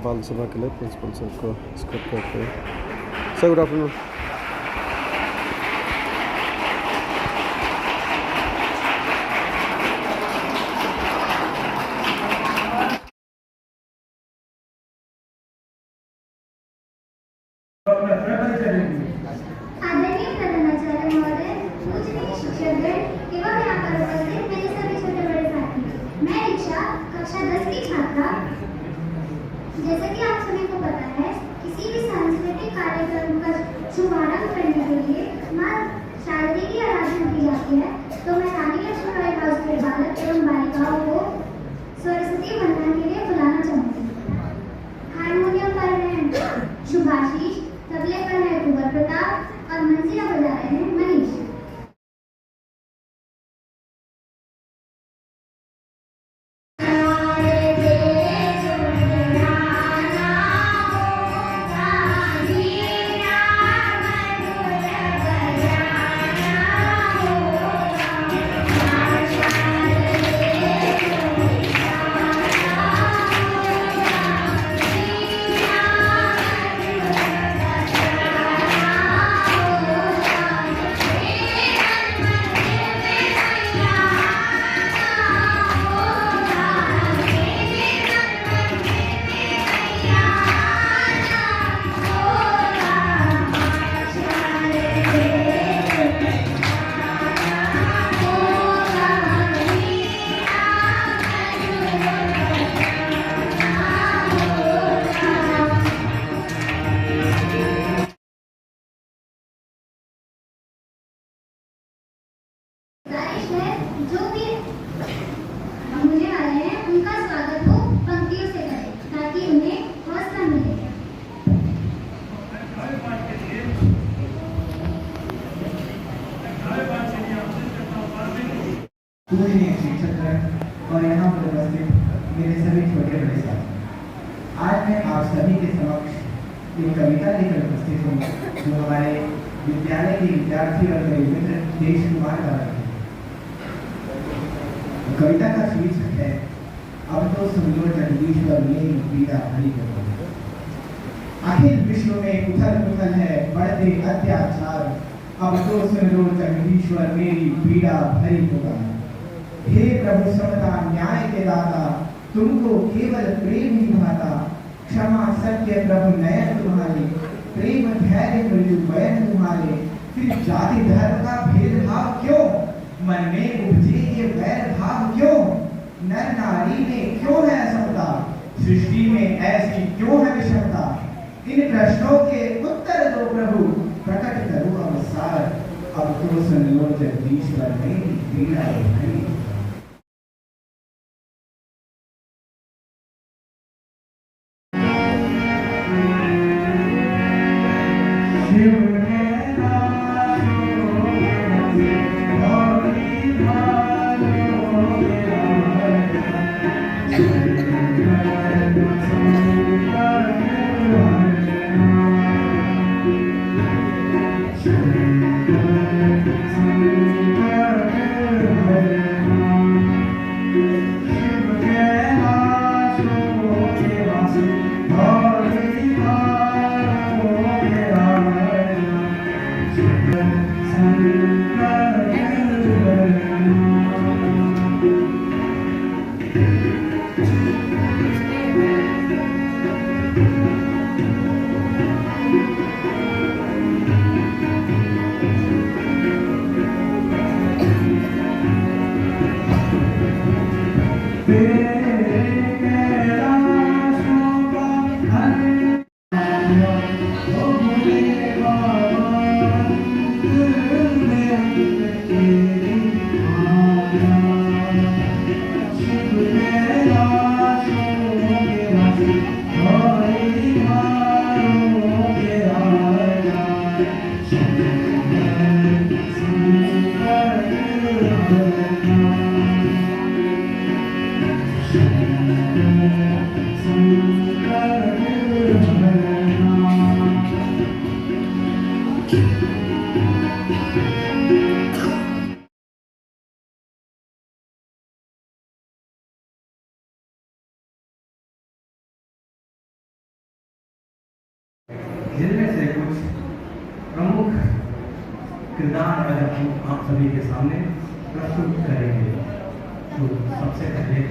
बाल सभा के लिए प्रिंसिपल सर को स्क्रिप्ट करते हैं। Sir good afternoon. आदरणीय प्रधानाचार्य महोदय, पूजनीय शिक्षकगण एवं यहाँ पर उपस्थित मेरे सभी छोटे बड़े साथी, मैं दीक्षा कक्षा 10 की छात्रा। जैसा कि आप सभी को पता है, किसी भी सांस्कृतिक कार्यक्रम का शुभारंभ करने के लिए मां शारदा की आराधना की जाती है। तो मैं रानी लक्ष्मीबाई हाउस के बालक एवं बालिकाओं को सरस्वती वंदन के लिए बुलाना चाहूंगी। हारमोनियम पर हैं शुभाशीष, तबले पर है कुंवर प्रताप और मंजीरा बजा रहे हैं मनीष। जो भी होने वाले हैं उनका स्वागत हो पंक्तियों से करें ताकि उन्हें हौसला मिले। पूजनीय शिक्षक और यहाँ पर उपस्थित मेरे सभी छोटे बड़े साथी, आज मैं आप सभी के समक्ष एक कविता लेकर उपस्थित हूँ जो हमारे विद्यालय के विद्यार्थी और मेरे मित्र देश कुमार का है। कविता का शीर्षक है अब तो सुनो जगदीश्वर मेरी पीड़ा भरी करो। अखिल विश्व में उथल पुथल है बढ़ते अत्याचार, अब तो सुनो जगदीश्वर मेरी पीड़ा भरी होगा। हे प्रभु समता न्याय के दाता, तुमको केवल प्रेम ही भाता। क्षमा सत्य प्रभु नयन तुम्हारे, प्रेम धैर्य मृत्यु वयन तुम्हारे। फिर जाति धर्म का भेदभाव क्यों, मन में उपजे ये वैर भाव क्यों। नर नारी में क्यों है असमता, सृष्टि में ऐसी क्यों है विषमता। इन प्रश्नों के उत्तर दो प्रभु, प्रकट करो अवसार। अब तो सुन लो जगदीश्वर मेरी पीड़ा भरी। जिनमें से कुछ प्रमुख किरदार आज हम आप सभी के सामने प्रस्तुत करेंगे। तो सबसे पहले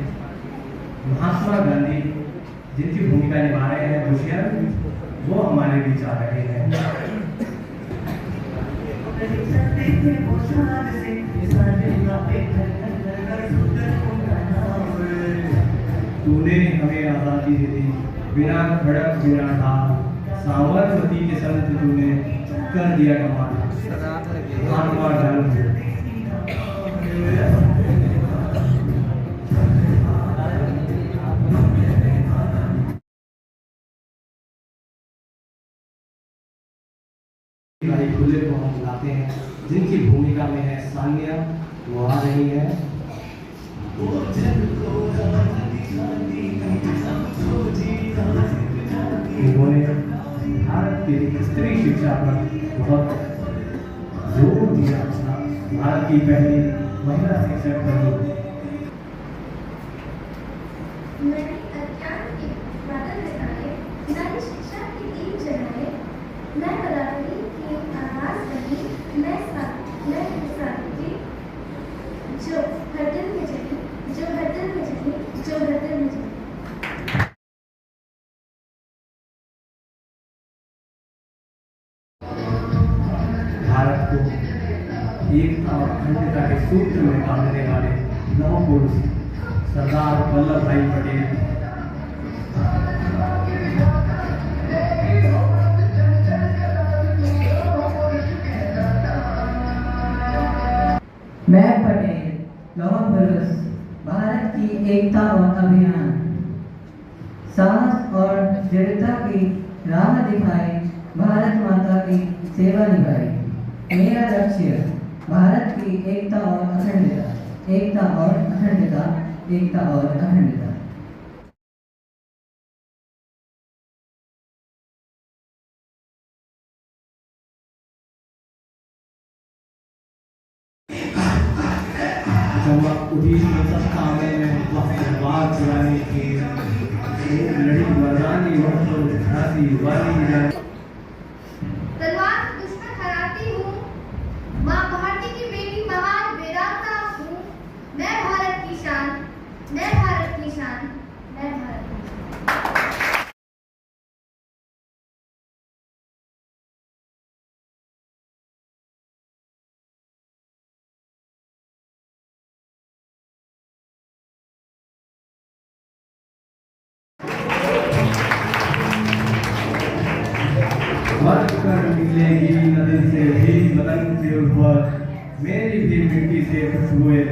महात्मा गांधी जिनकी भूमिका निभा रहे हैं दुष्यंत, वो हमारे बीच आ रहे हैं। तूने हमें आजादी दे दी, बिना खड़क बिना ढाल, साबरमती के संत तूने कर दिया कमाल। महात्मा गांधी। खुले को हम बुलाते हैं, जिनकी भूमिका में है सान्या, वो आ रही है। इन्होंने भारत की स्त्री शिक्षा पर बहुत जोर दिया था। भारत की पहली महिला शिक्षक बनी। मैंने अज्ञान के बादल लगाए, नारी शिक्षा की दीप जलाए, मैं बराबरी की आवाज बनी, मैं सावित्री, जो हर दिल में जगी, जो हर दिल में जगी, जो हर दिल में जगी। भारत को एकता और अखंडता के सूत्र में बांधने वाले लौह पुरुष सरदार वल्लभ भाई पटेल। मैं पटेल, लौह पुरुष, भारत की एकता और अभियान, साहस और दृढ़ता की राह दिखाई, भारत माता की सेवा निभाई। मेरा लक्ष्य भारत की एकता और अखंडता, एकता और अखंडता, एकता और अखंडता। जब उड़ी सत्ता में वक्त बात चलाने की लड़ी मर्दानी वक्त घाटी वाली तलवार से दुश्मन हराती हूँ, माँ भारती की बेटी महान वीरांगना हूँ। मैं भारत की शान, मैं भारत की शान, मैं भारत की शान। मर कर निकलेगी नदी से भी बदन के ऊपर, मेरी भी मिट्टी से खुशबुएं।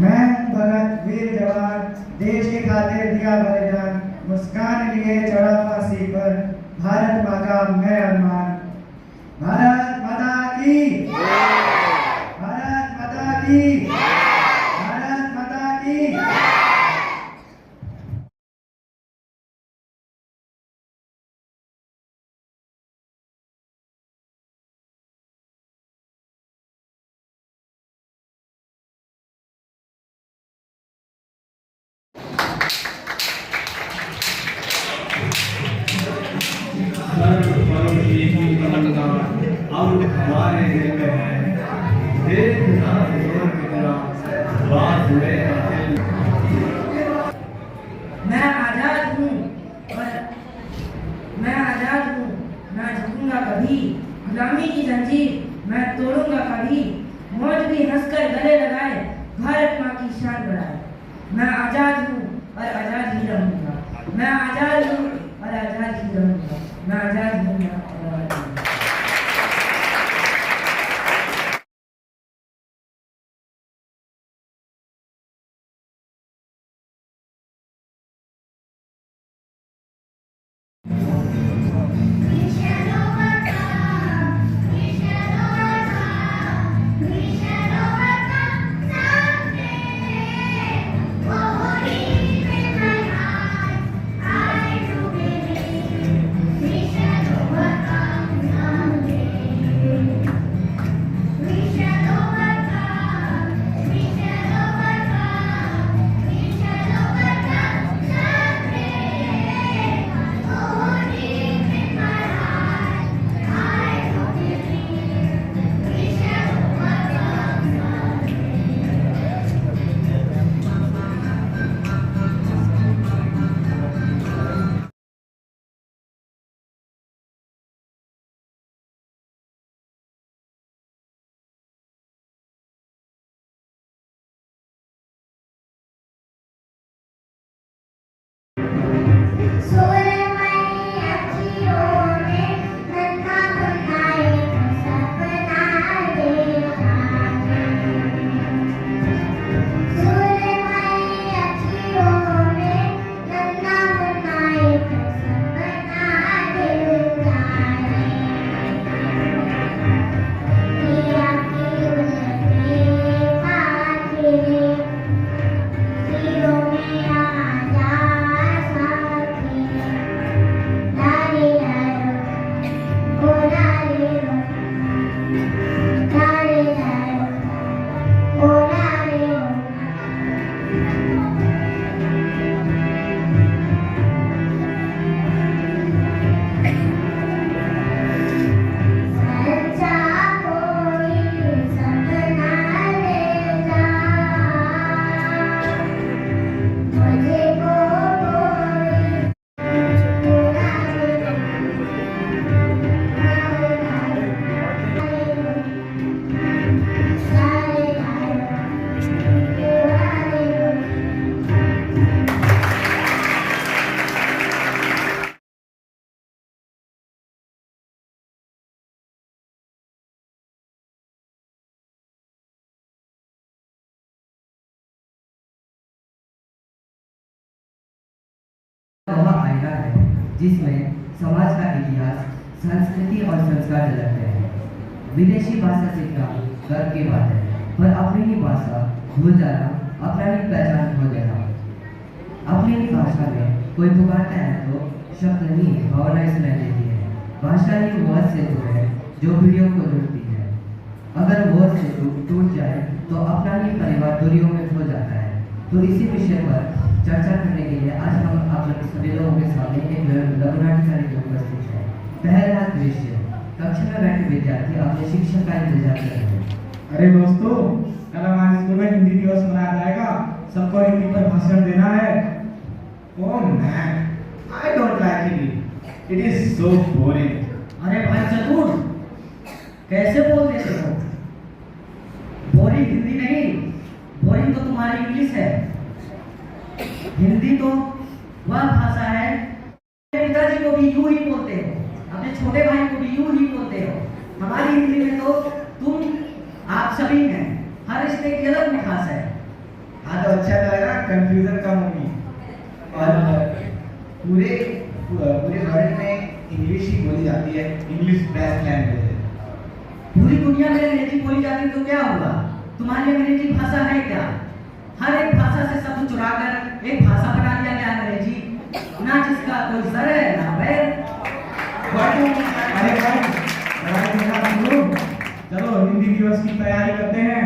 मैं भगत वीर जवान, देश के खातिर दिया बलिदान, मुस्कान लिए चढ़ा फांसी पर, भारत माँ का मैं अरमान। भारत माता की, भारत माता की, भारत माता की। अब हमारे दिल में है, देखना जोर कितना बात हुए हासिल। मैं आजाद हूँ, मैं आजाद हूँ, मैं झुकूंगा कभी, गुलामी की जंजीर मैं तोड़ूंगा कभी। मौत भी हंसकर गले लगाए, भारत माँ की शान बढ़ाए। मैं आजाद हूँ और आजाद ही रहूंगा, मैं आजाद हूँ और आजाद ही रहूंगा, मैं आजाद हूँ और आजाद हूँ। Krishna मायका है जिसमें समाज का इतिहास, संस्कृति और संस्कार झलकते हैं। विदेशी भाषा सीखना गर्व की बात है, पर अपनी ही भाषा भूल जाना अपना ही पहचान खो देना। अपनी ही भाषा में कोई पुकारता है तो शब्द नहीं भावनाएं सुनाई देती है। भाषा ही वह सेतु है जो पीढ़ियों को जोड़ती है। अगर वह सेतु टूट जाए तो अपना ही परिवार दूरियों में खो जाता है। तो इसी विषय पर चर्चा करने के लिए आज हम आप सभी लोगों के सामने एक लघुनाट्य कार्यक्रम उपस्थित है। पहला दृश्य, कक्षा में बैठे विद्यार्थी अपने शिक्षक का इंतजार कर रहे हैं। अरे दोस्तों, कल हमारे स्कूल में हिंदी दिवस मनाया जाएगा। सबको हिंदी पर भाषण देना है। Oh man, I don't like it. It is so boring. अरे भाई चतुर, कैसे बोल देते हो? बोरिंग हिंदी नहीं, बोरिंग तो तुम्हारी इंग्लिश है। हिंदी तो वह भाषा है, पिताजी को भी यूं ही बोलते हो, अपने छोटे भाई को भी यूं ही बोलते हो। हमारी हिंदी में तो तुम आप सभी हैं, हर रिश्ते की अलग मिठास है। हाँ तो अच्छा लगा, कंफ्यूजन कम होगी। और पूरे वर्ल्ड में इंग्लिश ही बोली जाती है। इंग्लिश बेस्ट लैंग्वेज है। पूरी दुनिया में अंग्रेजी बोली जाती तो क्या हुआ? तुम्हारी अंग्रेजी भाषा है क्या? हर एक भाषा से शब्द चुराकर एक भाषा बना लिया गया अंग्रेजी, ना जिसका कोई सर है ना पैर। अरे भाई, चलो हिंदी दिवस की तैयारी करते हैं।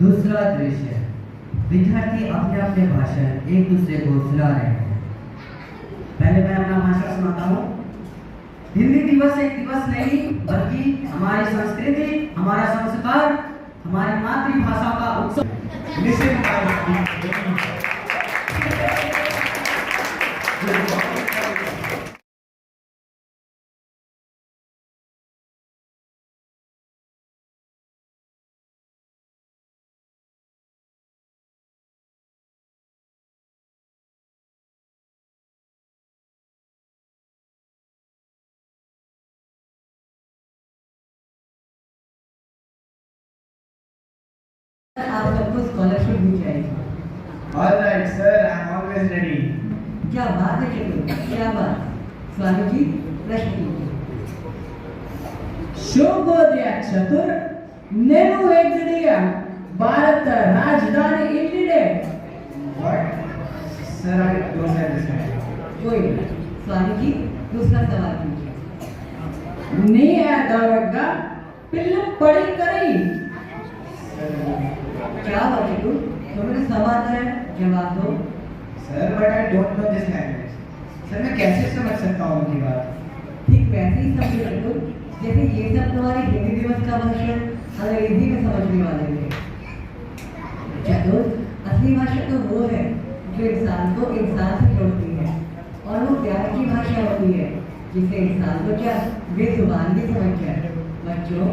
दूसरा दृश्य, विद्यार्थी अपने अपने भाषण एक दूसरे को सुना रहे हैं। पहले मैं अपना भाषण सुनाता हूँ। हिंदी दिवस एक दिवस नहीं, बल्कि हमारी संस्कृति, हमारा संस्कार, हमारी मातृभाषा का उत्सव। Listen my speech. आप सबको स्कॉलरशिप दी जाएगी। All right, sir. I'm always ready. क्या बात है चतुर, क्या बात। स्वामी जी प्रश्न कीजिए। ಶುಭೋದಯ ಚತುರ್, నేను ಹೇಗಿದ್ದೀಯ? ಭಾರತ ರಾಜಧಾನಿ ಎಲ್ಲಿದೆ? What? Sir, I don't understand. कोई नहीं। स्वामी जी दूसरा सवाल कीजिए। ನೀ ಆದವಾಗ ಪಿಲ್ಲು ಪಡಿ ಕರಿ। क्या हुआ चतुर, तुम्हें सवाल है, जवाब दो। Sir, but I don't know this language. Sir, मैं कैसे समझ सकता हूँ उनकी बात? ठीक वैसे ही समझो चतुर, जैसे ये सब तुम्हारी हिंदी दिवस का भाषण अंग्रेजी में समझने वाले थे। चतुर, असली भाषा तो वो है जो इंसान को इंसान से जोड़ती है, और वो प्यार की भाषा होती है जिससे इंसान को क्या बेजुबान भी समझ जाए। बच्चों,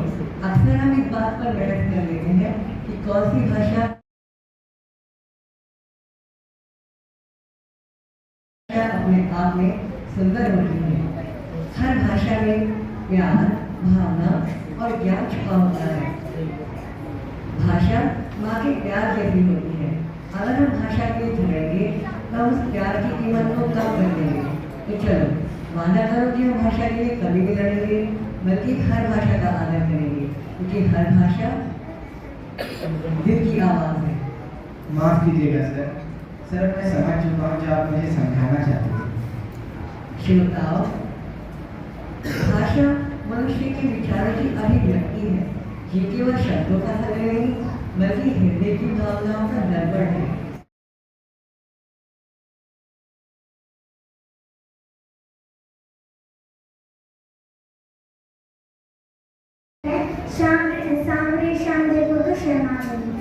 अक्सर हम इस बात पर बहस कर लेते हैं कि कौन सी भाषा अपने आप में सुंदर होती है। हर भाषा में प्यार, भावना और ज्ञान छुपा होता है। भाषा माँ के प्यार जैसी होती है। अगर हम भाषा के झगड़ेंगे तो हम उस प्यार की कीमत को कम कर देंगे। तो चलो वादा करो कि हम भाषा के लिए कभी भी लड़ेंगे, बल्कि हर भाषा का आदर करेंगे, क्योंकि हर भाषा दिल की आवाज़ है। माफ कीजिएगा सर। सर, मैं समझ चुका हूँ जो आप मुझे समझाना चाहते थे। श्रोताओं, भाषा मनुष्य के विचारों की अभिव्यक्ति है। ये केवल शब्दों का संग्रह नहीं, बल्कि हृदय की भावनाओं का दर्पण है। सामने शाम देखो तो शर्मा गई।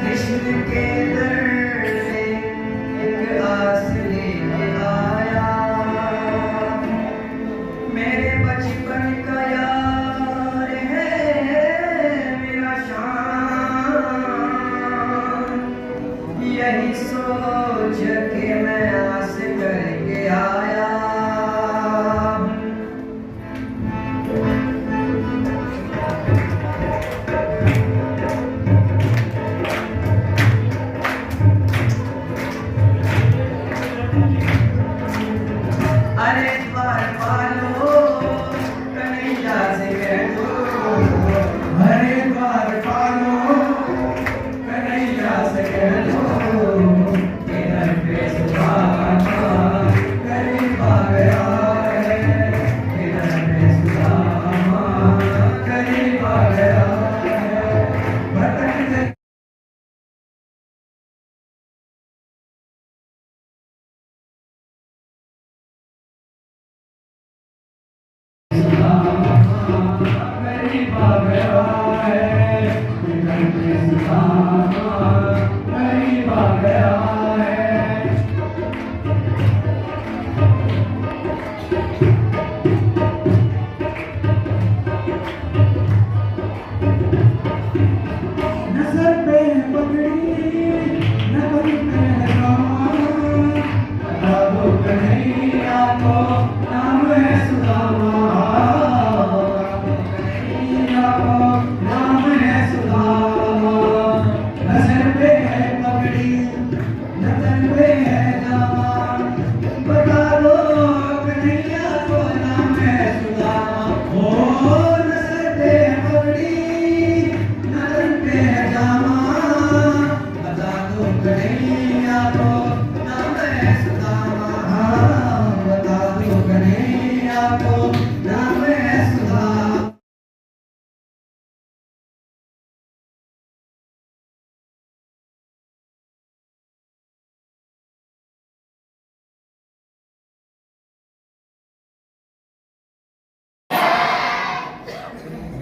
कृष्ण के दर एक आस लेके आया, मेरे बचपन का यार है मेरा शान, यही सोच के मैं आस करके आया। अरे द्वार पालो कन्हैया से कह दो, हरे द्वार पालो कन्हैया से कह दो, इधर पे सुदामा करीब आ गया है, इधर पे सुदामा करीब आ गया है, भटकते करीब आ गया है, इधर पे सुदामा करीब आ गया है। नजर पे पगड़ी नगर में लगाम, बता दो कन्हैया को नाम है सुदामा, कन्हैया को नाम है सुदामा। नजर पे है पगड़ी नजर पे है दाम, बता दो कन्हैया को नाम है सुदामा। ओ नजर पे है पगड़ी नजर पे है दामा, बता दो कन्हैया को नाम है सुदामा, बता दो कन्हैया को नाम है सुदामा।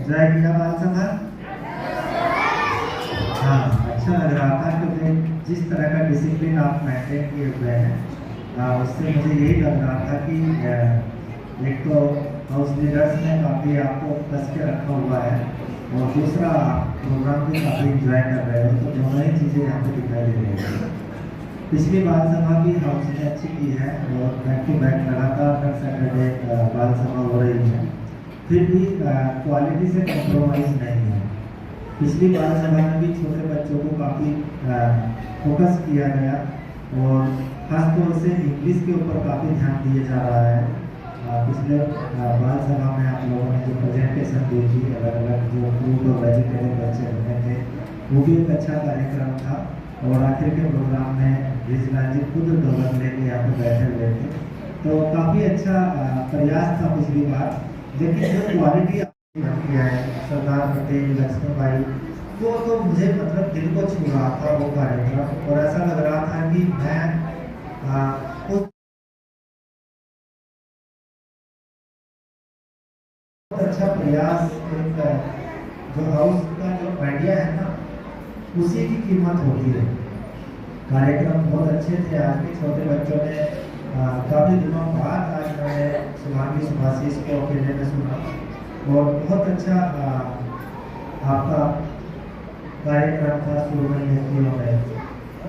जय गीता बाल सभा। हाँ, अच्छा लग रहा था क्योंकि जिस तरह का डिसिप्लिन आप मेंटेन किए हुए हैं, उससे मुझे यही लग रहा था कि एक तो हाउस लीडर्स ने काफ़ी आपको कस के रखा हुआ है और दूसरा प्रोग्राम भी काफ़ी इंजॉय कर रहे हो, तो दोनों ही चीज़ें यहाँ पे दिखाई दे रही है। पिछली बाल सभा भी हाउस ने अच्छी की है और बैक टू बैक लगातार हर सैटरडे बाल सभा हो रही है, फिर भी क्वालिटी से कॉम्प्रोमाइज़ नहीं है। पिछली बाल सभा में भी छोटे बच्चों को काफ़ी फोकस किया गया और ख़ासतौर से इंग्लिश के ऊपर काफ़ी ध्यान दिया जा रहा है। पिछले बाल सभा में आप लोगों ने जो प्रेजेंटेशन दी थी, अलग अलग जो फ्रूट और वेजिटेबल बच्चे बने थे, वो भी एक अच्छा कार्यक्रम था और आखिर के प्रोग्राम में रिजला जी खुद ढोलक लेके यहाँ पे बैठे हुए थे, तो काफ़ी अच्छा प्रयास था पिछली बार। लेकिन जो क्वालिटी किया है सरदार पटेल लक्ष्मीबाई, वो तो मुझे मतलब दिल को छू रहा था वो कार्यक्रम, और ऐसा लग रहा था कि मैं उस अच्छा प्रयास जो हाउस का जो आइडिया है ना, उसी की कीमत होती है। कार्यक्रम बहुत अच्छे थे, आज भी छोटे बच्चों ने काफ़ी दिनों बाद आज मैंने शुभांगी सुभाषिस को अकेले में सुना और बहुत अच्छा आपका कार्यक्रम था। सुरमई हस्तियों में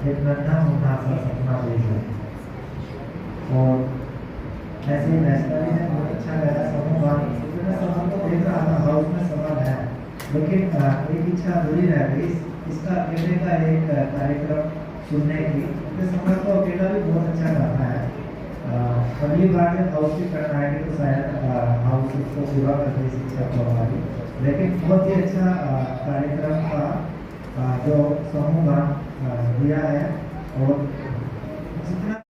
एक नन्हा मुन्ना सा सपना भी है और ऐसे ही नेशनली में बहुत अच्छा लगा। समूह सवाल तो देख रहा था, हाउस में सवाल है, लेकिन एक इच्छा अधूरी रह गई, इसका अकेले का एक कार्यक्रम सुनने की। समय तो अकेला भी बहुत अच्छा गाता है। अगली बार जब हाउस की टर्न आएगी तो शायद हाउस उसको पूरा कर दे शिक्षा को हमारी, लेकिन बहुत ही अच्छा कार्यक्रम का जो समूह दिया है और जितना